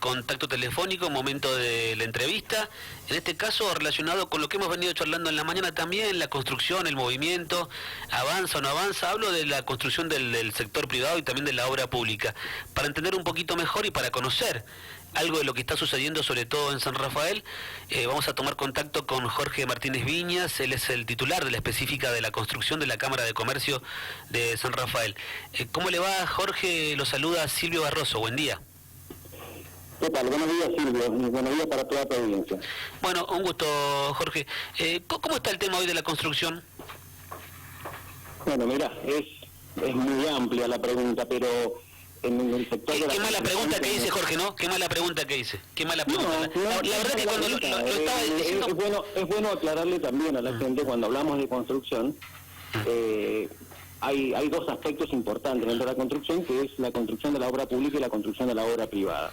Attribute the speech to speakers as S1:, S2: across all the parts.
S1: contacto telefónico, momento de la entrevista, en este caso relacionado con lo que hemos venido charlando en la mañana también, la construcción, el movimiento, avanza o no avanza. Hablo de la construcción del sector privado y también de la obra pública, para entender un poquito mejor y para conocer algo de lo que está sucediendo, sobre todo en San Rafael. Vamos a tomar contacto con Jorge Martínez Viñas. Él es el titular de la específica de la construcción de la Cámara de Comercio de San Rafael. ¿Cómo le va, Jorge? Lo saluda Silvio Barroso. Buen día.
S2: ¿Qué tal? Buenos días, Silvio, y buenos días para toda tu audiencia.
S1: Bueno, un gusto, Jorge. ¿Cómo está el tema hoy de la construcción?
S2: Bueno, mira, es muy amplia la pregunta, pero en el sector de la...
S1: Qué mala pregunta que hice, Jorge, ¿no? Qué mala pregunta que hice. Qué mala pregunta. La verdad que cuando lo estaba diciendo...
S2: Es bueno aclararle también a la gente, cuando hablamos de construcción, hay dos aspectos importantes dentro de la construcción, que es la construcción de la obra pública y la construcción de la obra privada.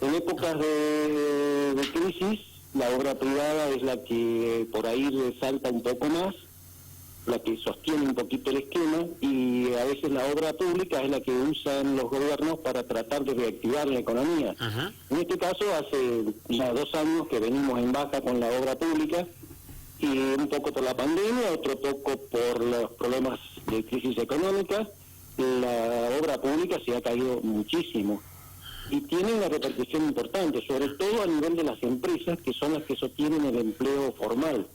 S2: En épocas de crisis, la obra privada es la que por ahí resalta un poco más, la que sostiene un poquito el esquema, y a veces la obra pública es la que usan los gobiernos para tratar de reactivar la economía. En este caso, hace ya 2 años que venimos en baja con la obra pública, y un poco por la pandemia, otro poco por los problemas de crisis económica. La obra pública se ha caído muchísimo y tiene una repercusión importante, sobre todo a nivel de las empresas, que son las que sostienen el empleo formal.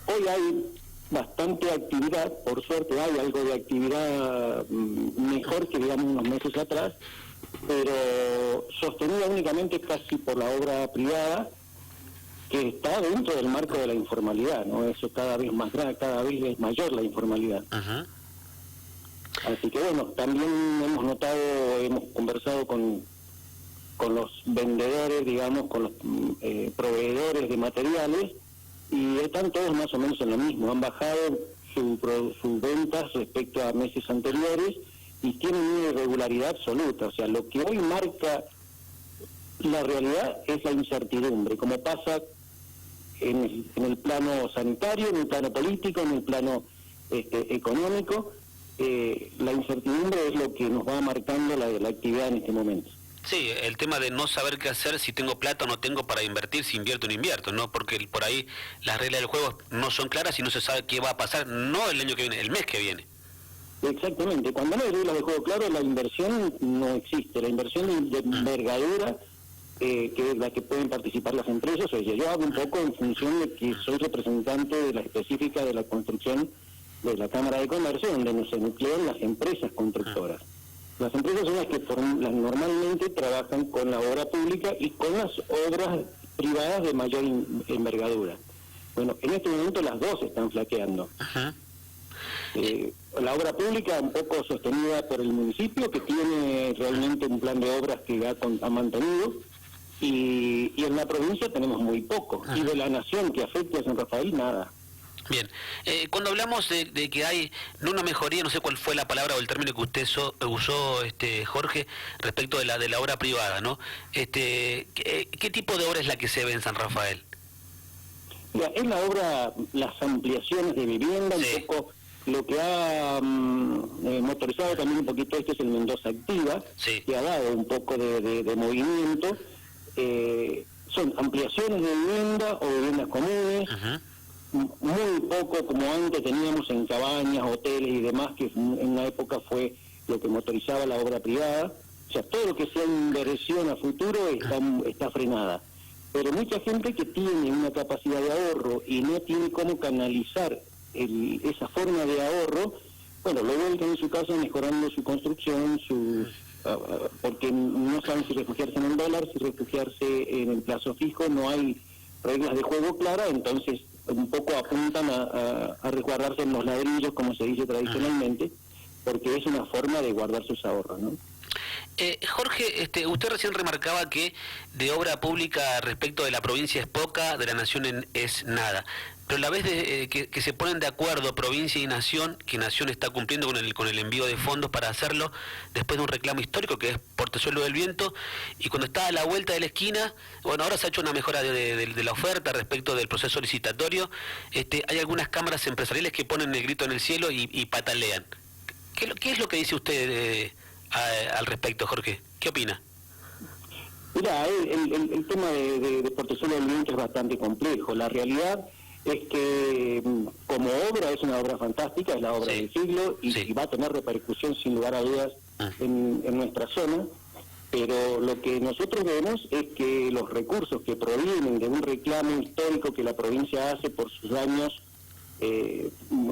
S2: Hoy hay bastante actividad, por suerte hay algo de actividad mejor que digamos unos meses atrás, pero sostenida únicamente casi por la obra privada, que está dentro del marco de la informalidad, ¿no? Eso cada vez más grave, cada vez es mayor la informalidad. Así que bueno, también hemos notado, hemos conversado con los vendedores, digamos, con los proveedores de materiales, y están todos más o menos en lo mismo. Han bajado sus ventas respecto a meses anteriores y tienen una irregularidad absoluta. O sea, lo que hoy marca la realidad es la incertidumbre, como pasa en el plano sanitario, en el plano político, en el plano económico. La incertidumbre es lo que nos va marcando la actividad en este momento.
S1: Sí, el tema de no saber qué hacer, si tengo plata o no tengo para invertir, si invierto o no invierto, ¿no? Porque por ahí las reglas del juego no son claras y no se sabe qué va a pasar, no el año que viene, el mes que viene.
S2: Exactamente, cuando no hay reglas de juego claro, la inversión no existe. La inversión de envergadura, que es la que pueden participar las empresas, o sea, yo hablo un poco en función de que soy representante de la específica de la construcción de la Cámara de Comercio, donde nos nuclean las empresas constructoras. Las empresas son las que normalmente trabajan con la obra pública y con las obras privadas de mayor envergadura. Bueno, en este momento las dos están flaqueando. La obra pública un poco sostenida por el municipio, que tiene realmente un plan de obras que ha mantenido, y en la provincia tenemos muy poco, y de la nación que afecta a San Rafael, nada.
S1: Bien, cuando hablamos de que hay no una mejoría, no sé cuál fue la palabra o el término que usted usó, Jorge, respecto de la obra privada, ¿no? ¿Qué tipo de obra es la que se ve en San Rafael?
S2: Mira, es la obra, las ampliaciones de vivienda, sí. Un poco lo que ha motorizado también un poquito es el Mendoza Activa, sí, que ha dado un poco de movimiento. Son ampliaciones de vivienda o viviendas comunes, muy poco como antes teníamos en cabañas, hoteles y demás, que en una época fue lo que motorizaba la obra privada. O sea, todo lo que sea inversión a futuro está frenada. Pero mucha gente que tiene una capacidad de ahorro y no tiene cómo canalizar esa forma de ahorro, bueno, lo vuelven en su casa mejorando su construcción, porque no saben si refugiarse en el dólar, si refugiarse en el plazo fijo, no hay reglas de juego claras, entonces un poco apuntan a resguardarse en los ladrillos, como se dice tradicionalmente, porque es una forma de guardar sus ahorros, ¿no?
S1: Jorge, usted recién remarcaba que de obra pública respecto de la provincia es poca, de la nación es nada. Pero a la vez de que se ponen de acuerdo provincia y nación, que nación está cumpliendo con el envío de fondos para hacerlo, después de un reclamo histórico que es Portezuelo del Viento, y cuando está a la vuelta de la esquina, bueno, ahora se ha hecho una mejora de la oferta respecto del proceso licitatorio. Hay algunas cámaras empresariales que ponen el grito en el cielo y patalean. ¿Qué es lo que dice usted al respecto, Jorge? ¿Qué opina?
S2: Mirá, el tema de Portezuelo del Viento es bastante complejo. La realidad es que como obra es una obra fantástica, es la obra del siglo y va a tener repercusión sin lugar a dudas en nuestra zona, pero lo que nosotros vemos es que los recursos que provienen de un reclamo histórico que la provincia hace por sus daños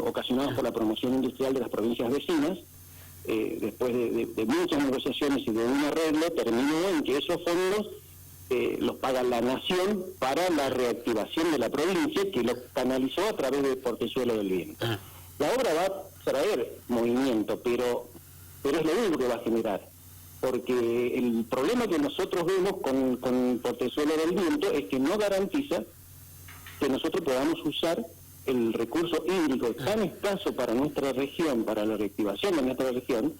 S2: ocasionados por la promoción industrial de las provincias vecinas, después de muchas negociaciones y de un arreglo, terminó en que esos fondos los paga la Nación para la reactivación de la provincia, que los canalizó a través de Portezuelo del Viento. La obra va a traer movimiento, pero es lo único que va a generar, porque el problema que nosotros vemos con Portezuelo del Viento es que no garantiza que nosotros podamos usar el recurso hídrico tan escaso para nuestra región, para la reactivación de nuestra región,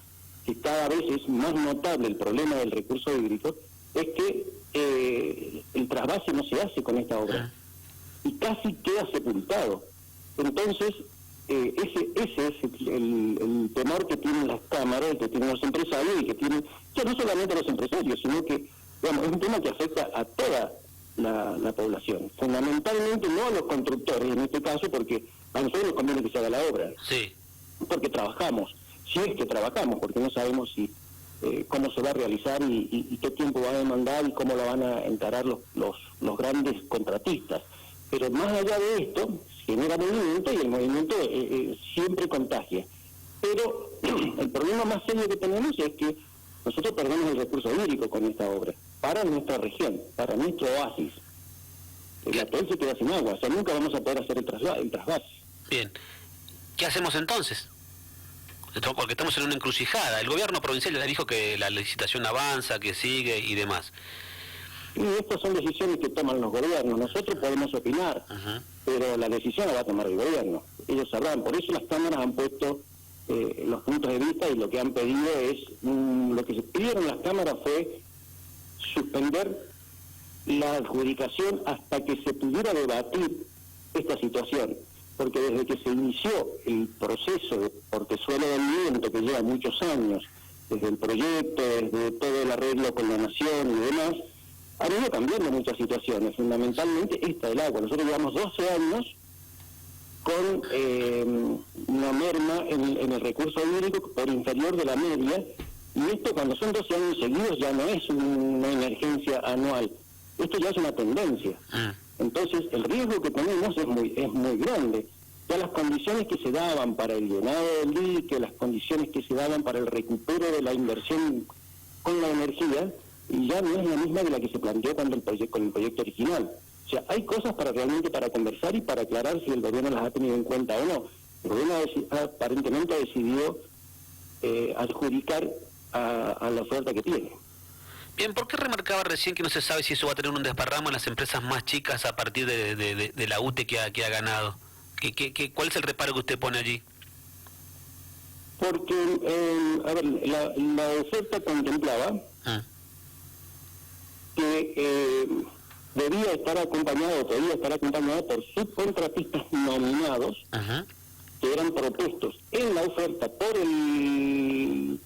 S2: que cada vez es más notable el problema del recurso hídrico, es que el trasvase no se hace con esta obra y casi queda sepultado. Entonces, ese es el temor que tienen las cámaras, que tienen los empresarios y que tienen, ya no solamente los empresarios, sino que, digamos, es un tema que afecta a toda la población, fundamentalmente no a los constructores en este caso, porque a nosotros nos conviene que se haga la obra, porque trabajamos, si es que trabajamos, porque no sabemos si cómo se va a realizar y qué tiempo va a demandar y cómo lo van a encarar los grandes contratistas. Pero más allá de esto, genera movimiento y el movimiento siempre contagia. Pero el problema más serio que tenemos es que nosotros perdemos el recurso hídrico con esta obra, para nuestra región, para nuestro oasis. El atol se queda sin agua, o sea, nunca vamos a poder hacer el trasvase.
S1: Bien, ¿qué hacemos entonces? Porque estamos en una encrucijada. El gobierno provincial ya dijo que la licitación avanza, que sigue y demás.
S2: Y estas son decisiones que toman los gobiernos. Nosotros podemos opinar, pero la decisión la va a tomar el gobierno. Ellos sabrán. Por eso las cámaras han puesto los puntos de vista y lo que han pedido es... lo que se pidieron las cámaras fue suspender la adjudicación hasta que se pudiera debatir esta situación. Porque desde que se inició el proceso de Portezuelo del Viento, que lleva muchos años, desde el proyecto, desde todo el arreglo con la Nación y demás, han ido cambiando muchas situaciones, fundamentalmente esta del agua. Nosotros llevamos 12 años con una merma en el recurso hídrico por inferior de la media, y esto cuando son 12 años seguidos ya no es una emergencia anual, esto ya es una tendencia. Entonces el riesgo que tenemos es muy grande. Ya las condiciones que se daban para el llenado del dique, las condiciones que se daban para el recupero de la inversión con la energía, ya no es la misma de la que se planteó con el proyecto original. O sea, hay cosas realmente para conversar y para aclarar si el gobierno las ha tenido en cuenta o no. El gobierno aparentemente ha decidido adjudicar a la oferta que tiene.
S1: Bien, ¿por qué remarcaba recién que no se sabe si eso va a tener un desparramo en las empresas más chicas a partir de la UTE que ha ganado? ¿Cuál es el reparo que usted pone allí?
S2: Porque, a ver, la oferta contemplaba que podía estar acompañado por subcontratistas nominados que eran propuestos en la oferta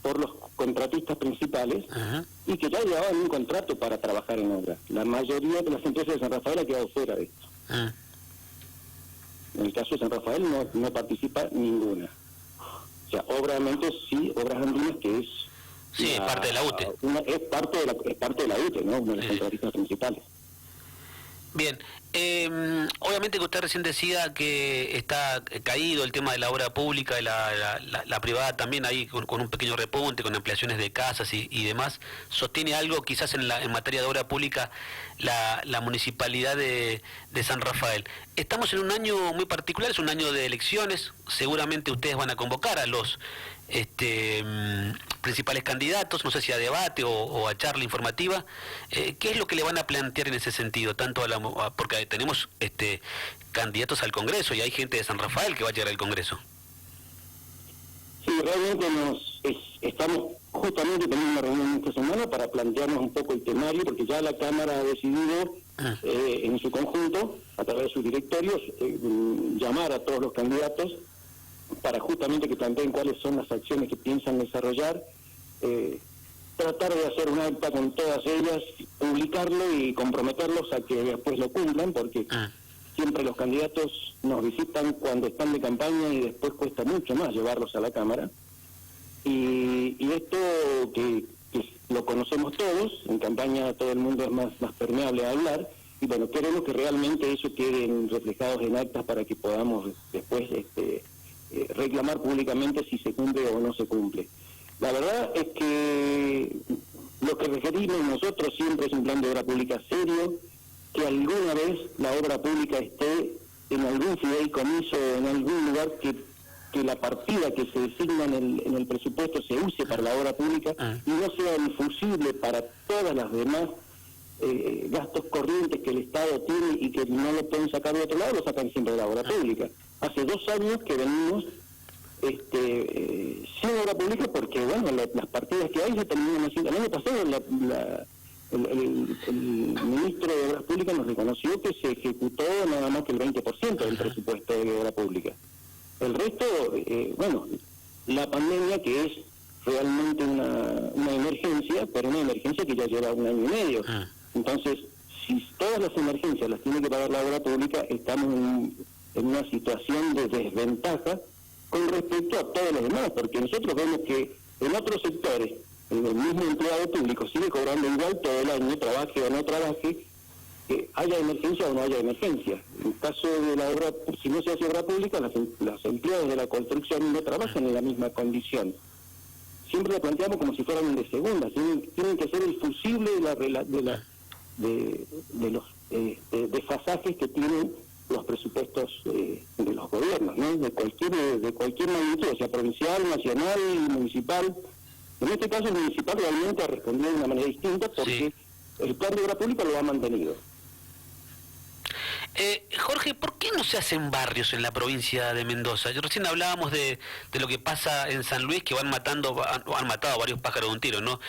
S2: por los contratistas principales y que ya llevaban un contrato para trabajar en obra. La mayoría de las empresas de San Rafael ha quedado fuera de esto. En el caso de San Rafael no participa ninguna. O sea, Obras Andinas, que es...
S1: Sí, es parte de la UTE.
S2: Es parte de la UTE, ¿no? Uno de los contratistas principales.
S1: Bien, obviamente que usted recién decía que está caído el tema de la obra pública y la privada también ahí con un pequeño repunte, con ampliaciones de casas y demás. ¿Sostiene algo quizás en materia de obra pública la municipalidad de San Rafael? Estamos en un año muy particular, es un año de elecciones, seguramente ustedes van a convocar a los principales candidatos, no sé si a debate o a charla informativa. ¿Qué es lo que le van a plantear en ese sentido? Tanto porque tenemos candidatos al Congreso y hay gente de San Rafael que va a llegar al Congreso.
S2: Sí, realmente estamos justamente teniendo una reunión esta semana para plantearnos un poco el temario, porque ya la Cámara ha decidido en su conjunto, a través de sus directorios, llamar a todos los candidatos para justamente que planteen cuáles son las acciones que piensan desarrollar, tratar de hacer un acta con todas ellas, un publicarlo y comprometerlos a que después lo cumplan, porque siempre los candidatos nos visitan cuando están de campaña y después cuesta mucho más llevarlos a la Cámara. Y esto que lo conocemos todos, en campaña todo el mundo es más permeable a hablar, y bueno, queremos que realmente eso quede reflejados en actas para que podamos después reclamar públicamente si se cumple o no se cumple. La verdad es que lo que requerimos nosotros siempre es un plan de obra pública serio, que alguna vez la obra pública esté en algún fideicomiso, en algún lugar que la partida que se designa en el presupuesto se use para la obra pública y no sea infusible para todas las demás gastos corrientes que el Estado tiene y que no lo pueden sacar de otro lado, lo sacan siempre de la obra pública. Hace 2 años que venimos sin obra pública porque, bueno, las partidas que hay se terminan haciendo. El año pasado el ministro de Obras Públicas nos reconoció que se ejecutó nada más que el 20% del presupuesto de obra pública. El resto, bueno, la pandemia, que es realmente una emergencia, pero una emergencia que ya lleva 1 año y medio. Entonces, si todas las emergencias las tiene que pagar la obra pública, estamos en una situación de desventaja con respecto a todos los demás, porque nosotros vemos que en otros sectores el mismo empleado público sigue cobrando igual todo el año, trabaje o no trabaje, haya emergencia o no haya emergencia. En caso de la obra, si no se hace obra pública, los empleados de la construcción no trabajan en la misma condición. Siempre lo planteamos como si fueran de segunda, tienen que ser el fusible de los desfasajes que tienen los presupuestos de los gobiernos, ¿no? de cualquier magnitud, o sea, provincial, nacional, municipal. En este caso el municipal realmente ha respondido de una manera distinta porque el plan de obra pública lo ha mantenido.
S1: Jorge, ¿por qué no se hacen barrios en la provincia de Mendoza? Yo recién hablábamos de lo que pasa en San Luis, que han matado a varios pájaros de un tiro, ¿no?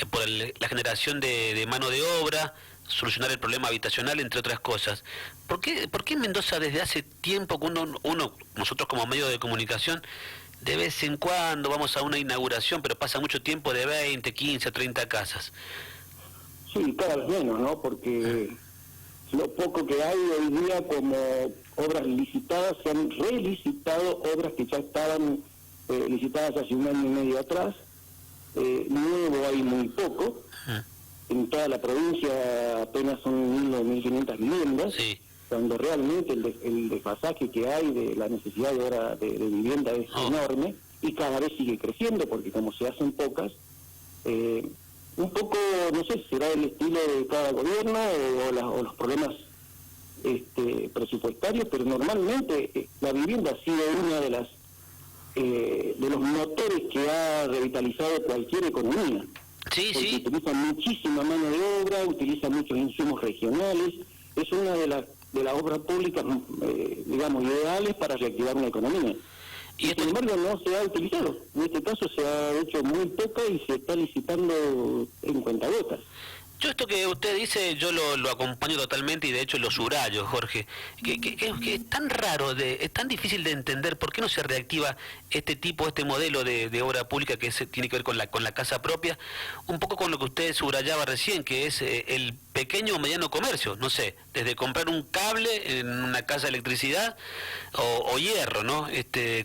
S1: Por la generación de mano de obra, solucionar el problema habitacional, entre otras cosas. ¿Por qué en Mendoza desde hace tiempo que nosotros como medio de comunicación, de vez en cuando vamos a una inauguración, pero pasa mucho tiempo de 20, 15, 30 casas?
S2: Sí, cada vez menos, ¿no? Porque lo poco que hay hoy día como obras licitadas, se han relicitado obras que ya estaban licitadas hace 1 año y medio atrás. Nuevo hay muy poco. En toda la provincia apenas son 1.000 o 1.500 viviendas, cuando realmente el desfasaje que hay de la necesidad de obra de vivienda es enorme y cada vez sigue creciendo porque como se hacen pocas, un poco, no sé, será el estilo de cada gobierno o los problemas presupuestarios, pero normalmente la vivienda ha sido una de los motores que ha revitalizado cualquier economía. Porque utiliza muchísima mano de obra, utiliza muchos insumos regionales, es una de las obras públicas, digamos, ideales para reactivar una economía. Y sin embargo no se ha utilizado. En este caso se ha hecho muy poca y se está licitando en cuentagotas.
S1: Yo esto que usted dice, yo lo acompaño totalmente y de hecho lo subrayo, Jorge, que es tan raro, es tan difícil de entender por qué no se reactiva este modelo de obra pública que tiene que ver con la casa propia, un poco con lo que usted subrayaba recién, que es el pequeño o mediano comercio, no sé, desde comprar un cable en una casa de electricidad o hierro, ¿no?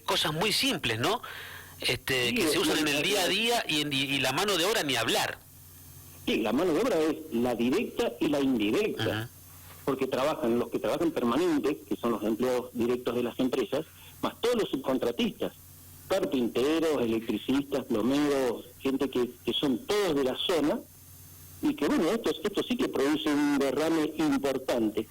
S1: Cosas muy simples, ¿no? Que se usan en el día a día y la mano de obra ni hablar.
S2: Sí, la mano de obra es la directa y la indirecta, porque los que trabajan permanente, que son los empleados directos de las empresas, más todos los subcontratistas, carpinteros, electricistas, plomeros, gente que son todos de la zona, y que bueno, esto sí que produce un derrame importante,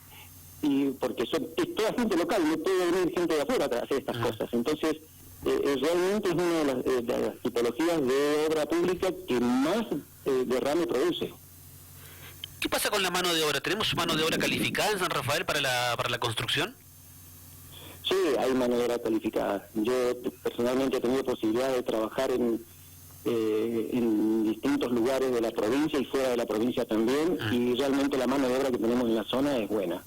S2: y porque es toda gente local, no puede venir gente de afuera a hacer estas cosas. Entonces, realmente es una de las tipologías de obra pública que más derrame produce.
S1: ¿Qué pasa con la mano de obra? ¿Tenemos mano de obra calificada en San Rafael para la construcción?
S2: Sí, hay mano de obra calificada. Yo personalmente he tenido posibilidad de trabajar en distintos lugares de la provincia y fuera de la provincia también, y realmente la mano de obra que tenemos en la zona es buena.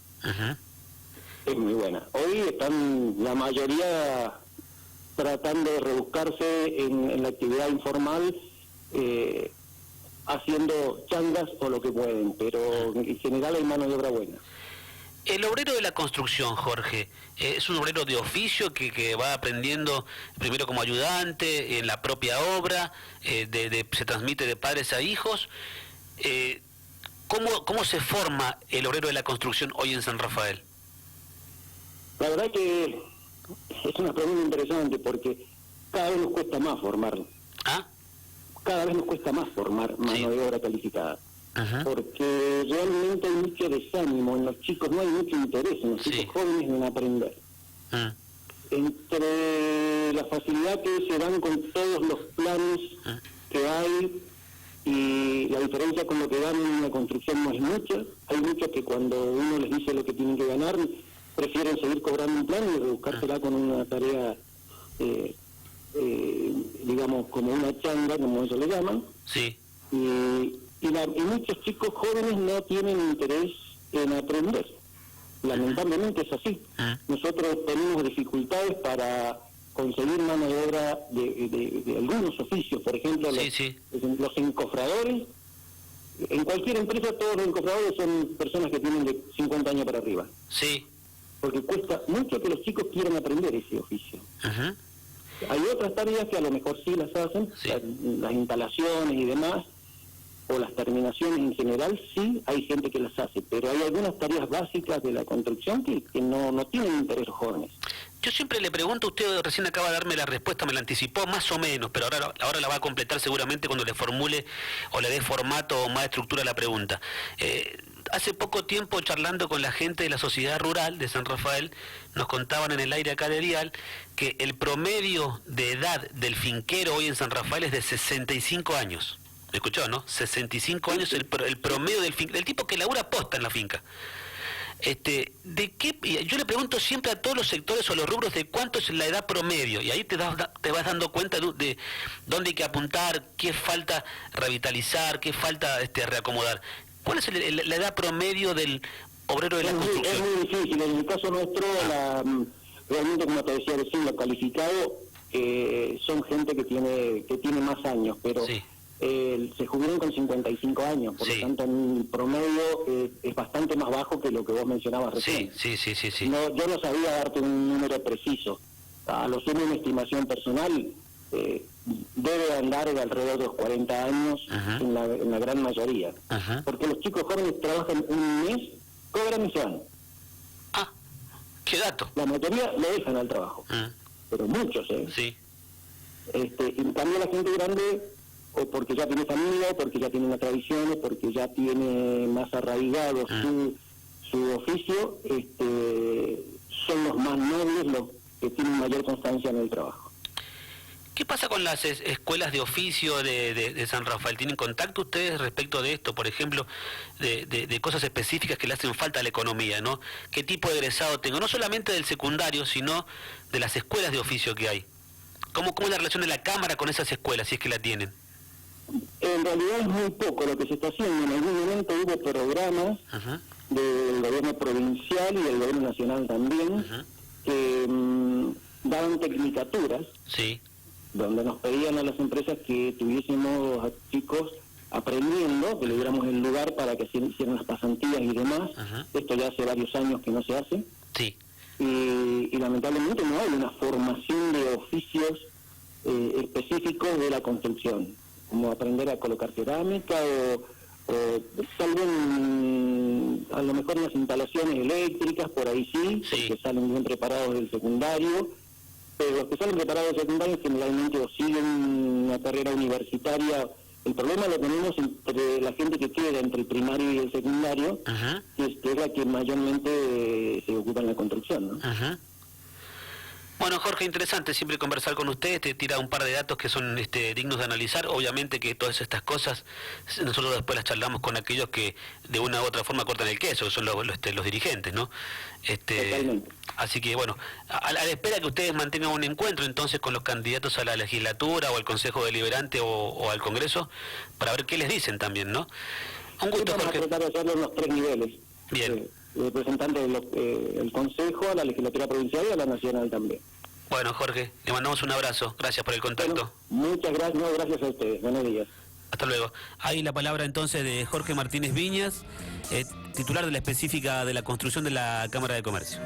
S2: Es muy buena. Hoy están la mayoría tratando de rebuscarse en la actividad informal, haciendo changas o lo que pueden, pero en general hay mano de obra buena.
S1: El obrero de la construcción, Jorge, es un obrero de oficio que va aprendiendo primero como ayudante en la propia obra, se transmite de padres a hijos. ¿Cómo se forma el obrero de la construcción hoy en San Rafael?
S2: La verdad que es una pregunta interesante porque cada vez nos cuesta más formarlo.
S1: ¿Ah?
S2: Cada vez nos cuesta más formar mano de obra calificada.
S1: Ajá.
S2: Porque realmente hay mucho desánimo en los chicos, no hay mucho interés en los chicos jóvenes en aprender. Entre la facilidad que se dan con todos los planes que hay y la diferencia con lo que dan en una construcción no es mucha, hay muchos que cuando uno les dice lo que tienen que ganar, prefieren seguir cobrando un plan y buscársela con una tarea, digamos, como una changa, como ellos le llaman.
S1: Sí.
S2: Y muchos chicos jóvenes no tienen interés en aprender. Lamentablemente es así. Nosotros tenemos dificultades para conseguir mano de obra de algunos oficios, por ejemplo, los encofradores. En cualquier empresa todos los encofradores son personas que tienen de 50 años para arriba.
S1: Sí.
S2: Porque cuesta mucho que los chicos quieran aprender ese oficio. Hay otras tareas que a lo mejor sí las hacen, las instalaciones y demás, o las terminaciones en general, sí hay gente que las hace, pero hay algunas tareas básicas de la construcción que no tienen interés los jóvenes.
S1: Yo siempre le pregunto, usted recién acaba de darme la respuesta, me la anticipó más o menos, pero ahora la va a completar seguramente cuando le formule o le dé formato o más estructura a la pregunta. Hace poco tiempo, charlando con la gente de la sociedad rural de San Rafael, nos contaban en el aire acá de Dial que el promedio de edad del finquero hoy en San Rafael es de 65 años. ¿Me escuchó, no? 65 años el promedio del tipo que labura posta en la finca. ¿De qué? Yo le pregunto siempre a todos los sectores o los rubros de cuánto es la edad promedio, y ahí te vas dando cuenta de dónde hay que apuntar, qué falta revitalizar, qué falta reacomodar. ¿Cuál es la edad promedio del obrero de la construcción?
S2: Es muy difícil. En el caso nuestro, realmente, como te decía recién, lo calificado son gente que tiene más años, pero se jubilan con 55 años, por lo tanto el promedio es bastante más bajo que lo que vos mencionabas recién.
S1: Sí.
S2: No, yo no sabía darte un número preciso. A lo sumo, una estimación personal debe andar de alrededor de los 40 años en la gran mayoría. Porque los chicos jóvenes trabajan un mes, cobran y se van.
S1: Ah, qué dato.
S2: La mayoría lo dejan al trabajo, pero muchos,
S1: Sí.
S2: En cambio la gente grande, o porque ya tiene familia, o porque ya tiene unas tradiciones, porque ya tiene más arraigado su oficio, son los más nobles, los que tienen mayor constancia en el trabajo.
S1: ¿Qué pasa con las escuelas de oficio de San Rafael? ¿Tienen contacto ustedes respecto de esto, por ejemplo, de cosas específicas que le hacen falta a la economía, ¿no? ¿Qué tipo de egresado tengo? No solamente del secundario, sino de las escuelas de oficio que hay. ¿Cómo es la relación de la Cámara con esas escuelas, si es que la tienen?
S2: En realidad es muy poco lo que se está haciendo. En algún momento hubo programas del gobierno provincial y del gobierno nacional también que daban tecnicaturas donde nos pedían a las empresas que tuviésemos a chicos aprendiendo, que le diéramos el lugar para que se hicieran las pasantías y demás. Esto ya hace varios años que no se hace. Y lamentablemente no hay una formación de oficios específicos de la construcción, como aprender a colocar cerámica o tal vez a lo mejor unas instalaciones eléctricas, por ahí porque salen bien preparados del secundario, pero los que salen preparados del secundario generalmente o siguen una carrera universitaria. El problema lo tenemos entre la gente que queda entre el primario y el secundario, que es la que mayormente se ocupa en la construcción, ¿no?
S1: Bueno, Jorge, interesante siempre conversar con usted, te tira un par de datos que son dignos de analizar. Obviamente que todas estas cosas nosotros después las charlamos con aquellos que de una u otra forma cortan el queso, que son los dirigentes, ¿no? Así que bueno, a la espera que ustedes mantengan un encuentro entonces con los candidatos a la legislatura o al Consejo Deliberante o al Congreso, para ver qué les dicen también, ¿no? Un gusto,
S2: Jorge. Vamos a tratar de hacerlo en los 3 niveles.
S1: Bien.
S2: Representante del Consejo, a la Legislatura Provincial y a la Nacional también.
S1: Bueno, Jorge, le mandamos un abrazo. Gracias por el contacto.
S2: Bueno, muchas gracias. No, gracias a ustedes. Buenos días.
S1: Hasta luego. Ahí la palabra entonces de Jorge Martínez Viñas, titular de la específica de la construcción de la Cámara de Comercio.